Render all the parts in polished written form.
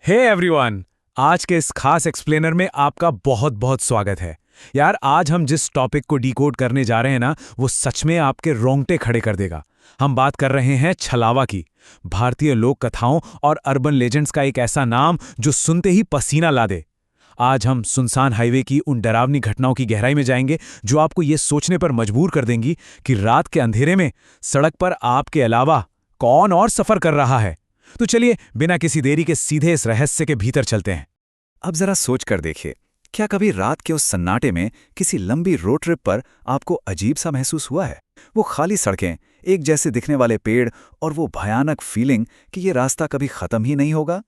Hey everyone, आज के इस खास एक्सप्लेनर में आपका बहुत बहुत स्वागत है। यार, आज हम जिस टॉपिक को डिकोड करने जा रहे हैं ना, वो सच में आपके रोंगटे खड़े कर देगा। हम बात कर रहे हैं छलावा की। भारतीय लोक कथाओं और अर्बन लेजेंड्स का एक ऐसा नाम जो सुनते ही पसीना ला दे। आज हम सुनसान हाईवे की उन डरावनी घटनाओं की गहराई में जाएंगे जो आपको ये सोचने पर मजबूर कर देंगी कि रात के अंधेरे में सड़क पर आपके अलावा कौन और सफर कर रहा है। तो चलिए, बिना किसी देरी के सीधे इस रहस्य के भीतर चलते हैं। अब जरा सोच कर देखिए, क्या कभी रात के उस सन्नाटे में किसी लंबी रोड ट्रिप पर आपको अजीब सा महसूस हुआ है? वो खाली सड़कें, एक जैसे दिखने वाले पेड़ और वो भयानक फीलिंग कि ये रास्ता कभी खत्म ही नहीं होगा।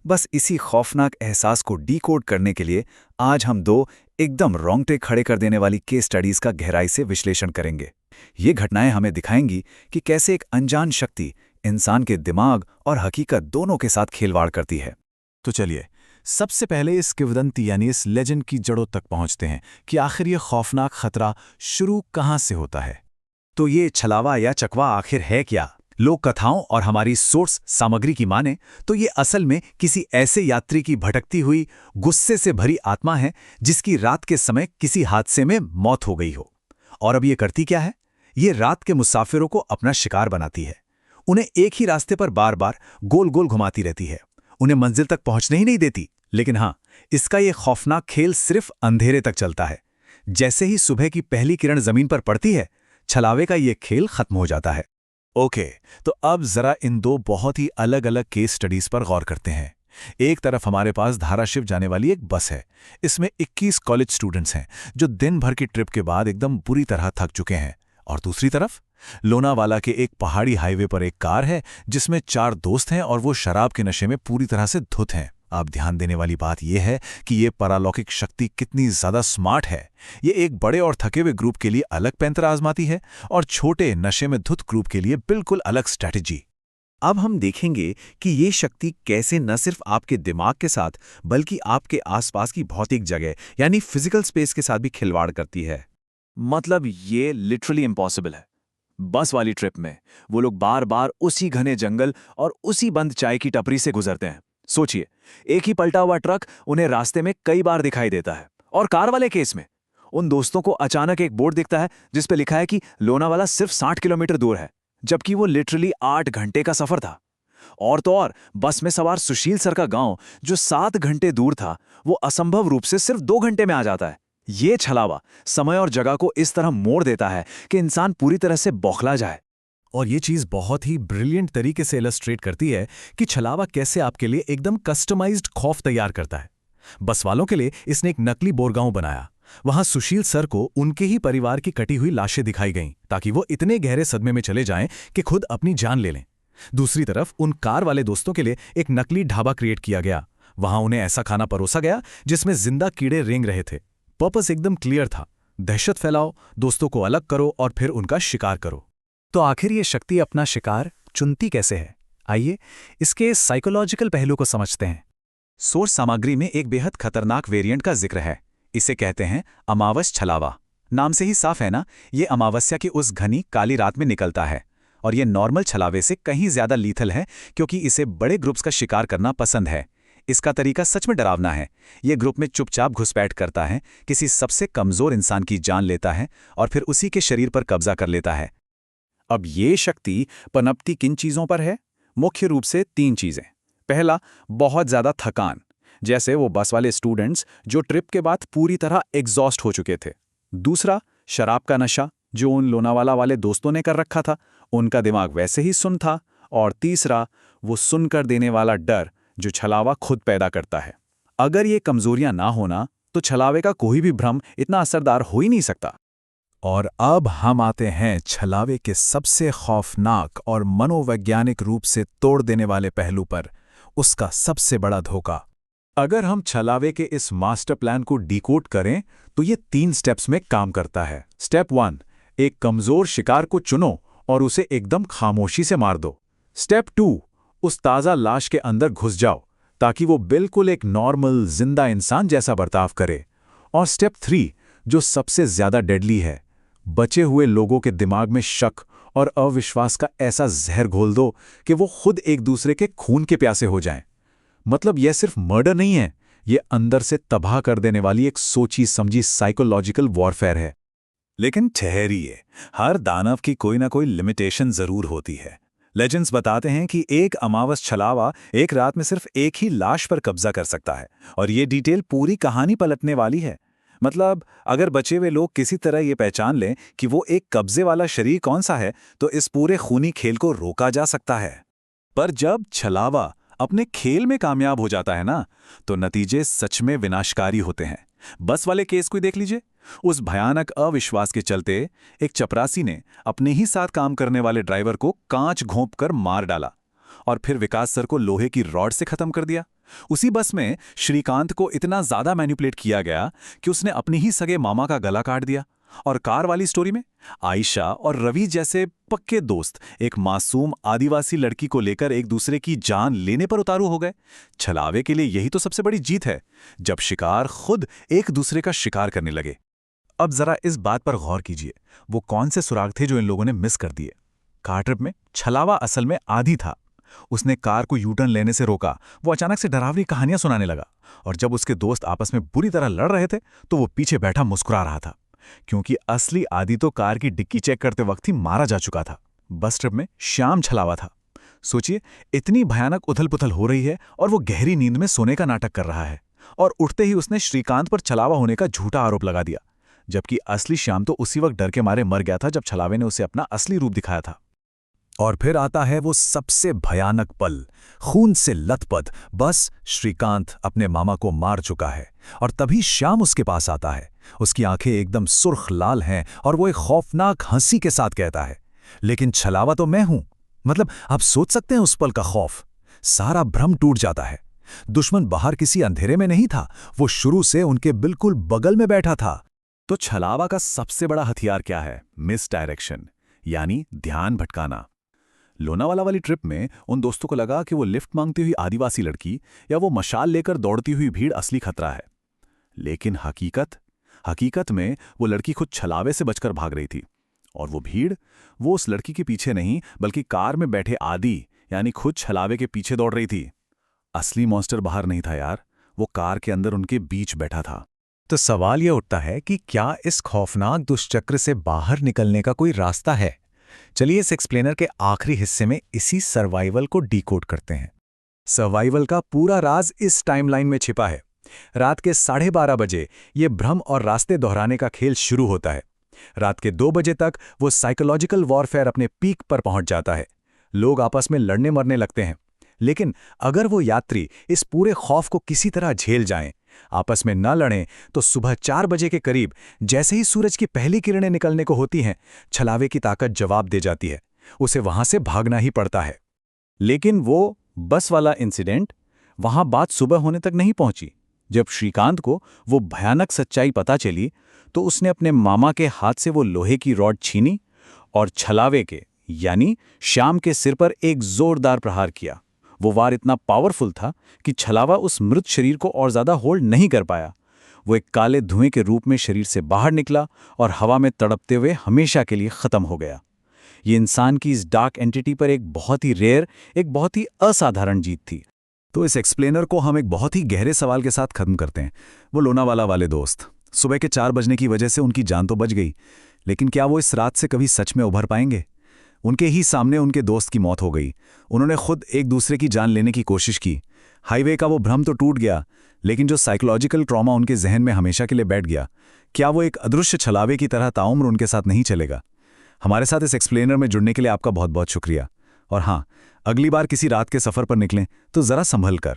बस इसी खौफनाक एहसास को डीकोड करने के लिए आज हम दो एकदम रोंगटे खड़े कर देने वाली केस स्टडीज का गहराई से विश्लेषण करेंगे। ये घटनाएं हमें दिखाएंगी कि कैसे एक अनजान शक्ति इंसान के दिमाग और हकीकत दोनों के साथ खिलवाड़ करती है। तो चलिए, सबसे पहले इस किंवदंती यानी इस लेजेंड की जड़ों तक पहुंचते हैं कि आखिर ये खौफनाक खतरा शुरू कहां से होता है। तो ये छलावा या चकवा आखिर है क्या? लोक कथाओं और हमारी सोर्स सामग्री की माने तो ये असल में किसी ऐसे यात्री की भटकती हुई गुस्से से भरी आत्मा है जिसकी रात के समय किसी हादसे में मौत हो गई हो। और अब ये करती क्या है? ये रात के मुसाफिरों को अपना शिकार बनाती है। उन्हें एक ही रास्ते पर बार बार गोल गोल घुमाती रहती है, उन्हें मंजिल तक पहुंचने ही नहीं देती। लेकिन हाँ, इसका ये खौफनाक खेल सिर्फ अंधेरे तक चलता है। जैसे ही सुबह की पहली किरण जमीन पर पड़ती है, छलावे का ये खेल खत्म हो जाता है। ओके, तो अब जरा इन दो बहुत ही अलग अलग केस स्टडीज पर गौर करते हैं। एक तरफ हमारे पास धाराशिव जाने वाली एक बस है। इसमें 21 कॉलेज स्टूडेंट्स हैं जो दिन भर की ट्रिप के बाद एकदम बुरी तरह थक चुके हैं। और दूसरी तरफ लोनावाला के एक पहाड़ी हाईवे पर एक कार है जिसमें 4 दोस्त हैं और वो शराब के नशे में पूरी तरह से धुत हैं। आप ध्यान देने वाली बात यह है कि ये पारलौकिक शक्ति कितनी ज्यादा स्मार्ट है। ये एक बड़े और थके हुए ग्रुप के लिए अलग पैंतर आजमाती है और छोटे नशे में धुत ग्रुप के लिए बिल्कुल अलग स्ट्रैटेजी। अब हम देखेंगे कि ये शक्ति कैसे न सिर्फ आपके दिमाग के साथ बल्कि आपके आसपास की भौतिक जगह यानी फिजिकल स्पेस के साथ भी खिलवाड़ करती है। मतलब ये लिटरली इम्पॉसिबल है। बस वाली ट्रिप में वो लोग बार बार उसी घने जंगल और उसी बंद चाय की टपरी से गुजरते हैं। सोचिए, एक ही पलटा हुआ ट्रक उन्हें रास्ते में कई बार दिखाई देता है। और कार वाले केस में उन दोस्तों को अचानक एक बोर्ड दिखता है जिस पे लिखा है कि लोनावाला सिर्फ 60 किलोमीटर दूर है, जबकि वो लिटरली 8 घंटे का सफर था। और तो और, बस में सवार सुशील सर का गांव जो 7 घंटे दूर था, वो असंभव रूप से सिर्फ 2 घंटे में आ जाता है। ये छलावा समय और जगह को इस तरह मोड़ देता है कि इंसान पूरी तरह से बौखला जाए। और ये चीज बहुत ही ब्रिलियंट तरीके से इलस्ट्रेट करती है कि छलावा कैसे आपके लिए एकदम कस्टमाइज्ड खौफ तैयार करता है। बस वालों के लिए इसने एक नकली बोरगांव बनाया। वहां सुशील सर को उनके ही परिवार की कटी हुई लाशें दिखाई गईं ताकि वो इतने गहरे सदमे में चले जाएं कि खुद अपनी जान ले लें। दूसरी तरफ उन कार वाले दोस्तों के लिए एक नकली ढाबा क्रिएट किया गया। वहां उन्हें ऐसा खाना परोसा गया जिसमें जिंदा कीड़े रेंग रहे थे। पर्पस एकदम क्लियर था, दहशत फैलाओ, दोस्तों को अलग करो और फिर उनका शिकार करो। तो आखिर ये शक्ति अपना शिकार चुनती कैसे है? आइए इसके साइकोलॉजिकल पहलू को समझते हैं। सोर्स सामग्री में एक बेहद खतरनाक वेरिएंट का जिक्र है। इसे कहते हैं अमावस छलावा। नाम से ही साफ है ना, ये अमावस्या की उस घनी काली रात में निकलता है। और ये नॉर्मल छलावे से कहीं ज्यादा लीथल है क्योंकि इसे बड़े ग्रुप्स का शिकार करना पसंद है। इसका तरीका सच में डरावना है। ये ग्रुप में चुपचाप घुसपैठ करता है, किसी सबसे कमजोर इंसान की जान लेता है और फिर उसी के शरीर पर कब्जा कर लेता है। अब ये शक्ति पनपती किन चीजों पर है? मुख्य रूप से 3 चीजें। पहला, बहुत ज्यादा थकान, जैसे वो बस वाले स्टूडेंट्स जो ट्रिप के बाद पूरी तरह एग्जॉस्ट हो चुके थे। दूसरा, शराब का नशा जो उन लोनावाला वाले दोस्तों ने कर रखा था, उनका दिमाग वैसे ही सुन था। और तीसरा, वो सुनकर देने वाला डर जो छलावा खुद पैदा करता है। अगर ये कमजोरियां ना होना तो छलावे का कोई भी भ्रम इतना असरदार हो ही नहीं सकता। और अब हम आते हैं छलावे के सबसे खौफनाक और मनोवैज्ञानिक रूप से तोड़ देने वाले पहलू पर, उसका सबसे बड़ा धोखा। अगर हम छलावे के इस मास्टर प्लान को डिकोड करें तो ये 3 स्टेप्स में काम करता है। स्टेप 1, एक कमजोर शिकार को चुनो और उसे एकदम खामोशी से मार दो। स्टेप 2, उस ताज़ा लाश के अंदर घुस जाओ ताकि वो बिल्कुल एक नॉर्मल जिंदा इंसान जैसा बर्ताव करे। और स्टेप 3, जो सबसे ज्यादा डेडली है, बचे हुए लोगों के दिमाग में शक और अविश्वास का ऐसा जहर घोल दो कि वो खुद एक दूसरे के खून के प्यासे हो जाएं। मतलब यह सिर्फ मर्डर नहीं है, ये अंदर से तबाह कर देने वाली एक सोची समझी साइकोलॉजिकल वॉरफेयर है। लेकिन ठहरिए, हर दानव की कोई ना कोई लिमिटेशन जरूर होती है। लेजेंड्स बताते हैं कि एक अमावस छलावा एक रात में सिर्फ एक ही लाश पर कब्जा कर सकता है, और ये डिटेल पूरी कहानी पलटने वाली है। मतलब अगर बचे हुए लोग किसी तरह ये पहचान लें कि वो एक कब्जे वाला शरीर कौन सा है, तो इस पूरे खूनी खेल को रोका जा सकता है। पर जब छलावा अपने खेल में कामयाब हो जाता है ना, तो नतीजे सच में विनाशकारी होते हैं। बस वाले केस को देख लीजिए। उस भयानक अविश्वास के चलते एक चपरासी ने अपने ही साथ काम करने वाले ड्राइवर को कांच घोंपकर मार डाला, और फिर विकास सर को लोहे की रॉड से खत्म कर दिया। उसी बस में श्रीकांत को इतना ज्यादा मैनिपुलेट किया गया कि उसने अपनी ही सगे मामा का गला काट दिया। और कार वाली स्टोरी में आयशा और रवि जैसे पक्के दोस्त एक मासूम आदिवासी लड़की को लेकर एक दूसरे की जान लेने पर उतारू हो गए। छलावे के लिए यही तो सबसे बड़ी जीत है, जब शिकार खुद एक दूसरे का शिकार करने लगे। अब जरा इस बात पर गौर कीजिए, वो कौन से सुराग थे जो इन लोगों ने मिस कर दिए। कार ट्रिप में छलावा असल में आदी था। उसने कार को यूटर्न लेने से रोका। वो अचानक से डरावनी कहानियां सुनाने लगा, और जब उसके दोस्त आपस में बुरी तरह लड़ रहे थे तो वो पीछे बैठा मुस्कुरा रहा था, क्योंकि असली आदी तो कार की डिक्की चेक करते वक्त ही मारा जा चुका था। बस ट्रिप में श्याम छलावा था। सोचिए, इतनी भयानक उथल पुथल हो रही है और वो गहरी नींद में सोने का नाटक कर रहा है, और उठते ही उसने श्रीकांत पर छलावा होने का झूठा आरोप लगा दिया, जबकि असली श्याम तो उसी वक्त डर के मारे मर गया था जब छलावे ने उसे अपना असली रूप दिखाया था। और फिर आता है वो सबसे भयानक पल। खून से लथपथ बस श्रीकांत अपने मामा को मार चुका है, और तभी श्याम उसके पास आता है। उसकी आंखें एकदम सुर्ख लाल हैं और वो एक खौफनाक हंसी के साथ कहता है, लेकिन छलावा तो मैं हूं। मतलब आप सोच सकते हैं उस पल का खौफ। सारा भ्रम टूट जाता है। दुश्मन बाहर किसी अंधेरे में नहीं था, वो शुरू से उनके बिल्कुल बगल में बैठा था। तो छलावा का सबसे बड़ा हथियार क्या है? मिस डायरेक्शन, यानी ध्यान भटकाना। लोनावाला वाली ट्रिप में उन दोस्तों को लगा कि वो लिफ्ट मांगती हुई आदिवासी लड़की या वो मशाल लेकर दौड़ती हुई भीड़ असली खतरा है। लेकिन हकीकत में वो लड़की खुद छलावे से बचकर भाग रही थी, और वो भीड़ वो उस लड़की के पीछे नहीं बल्कि कार में बैठे आदि यानी खुद छलावे के पीछे दौड़ रही थी। असली मॉन्स्टर बाहर नहीं था यार, वो कार के अंदर उनके बीच बैठा था। तो सवाल यह उठता है कि क्या इस खौफनाक दुष्चक्र से बाहर निकलने का कोई रास्ता है? चलिए इस एक्सप्लेनर के आखिरी हिस्से में इसी सर्वाइवल को डीकोड करते हैं। सर्वाइवल का पूरा राज इस टाइमलाइन में छिपा है। रात के 12:30 बजे ये भ्रम और रास्ते दोहराने का खेल शुरू होता है। रात के 2 बजे तक वो साइकोलॉजिकल वॉरफेयर अपने पीक पर पहुंच जाता है। लोग आपस में लड़ने मरने लगते हैं। लेकिन अगर वो यात्री इस पूरे खौफ को किसी तरह झेल जाएं, आपस में न लड़ें, तो सुबह 4 बजे के करीब जैसे ही सूरज की पहली किरणें निकलने को होती हैं, छलावे की ताकत जवाब दे जाती है। उसे वहां से भागना ही पड़ता है। लेकिन वो बस वाला इंसिडेंट, वहां बात सुबह होने तक नहीं पहुंची। जब श्रीकांत को वो भयानक सच्चाई पता चली, तो उसने अपने मामा के हाथ से वो लोहे की रॉड छीनी और छलावे के यानी श्याम के सिर पर एक जोरदार प्रहार किया। वो वार इतना पावरफुल था कि छलावा उस मृत शरीर को और ज्यादा होल्ड नहीं कर पाया। वो एक काले धुएं के रूप में शरीर से बाहर निकला और हवा में तड़पते हुए हमेशा के लिए खत्म हो गया। ये इंसान की इस डार्क एंटिटी पर एक बहुत ही रेयर, एक बहुत ही असाधारण जीत थी। तो इस एक्सप्लेनर को हम एक बहुत ही गहरे सवाल के साथ खत्म करते हैं। वो लोनावाला वाले दोस्त, सुबह के 4 बजने की वजह से उनकी जान तो बच गई, लेकिन क्या वो इस रात से कभी सच में उभर पाएंगे? उनके ही सामने उनके दोस्त की मौत हो गई। उन्होंने खुद एक दूसरे की जान लेने की कोशिश की। हाईवे का वो भ्रम तो टूट गया, लेकिन जो साइकोलॉजिकल ट्रॉमा उनके जहन में हमेशा के लिए बैठ गया, क्या वो एक अदृश्य छलावे की तरह ताउम्र उनके साथ नहीं चलेगा? हमारे साथ इस एक्सप्लेनर में जुड़ने के लिए आपका बहुत बहुत शुक्रिया। और हाँ, अगली बार किसी रात के सफर पर निकलें तो जरा संभल कर।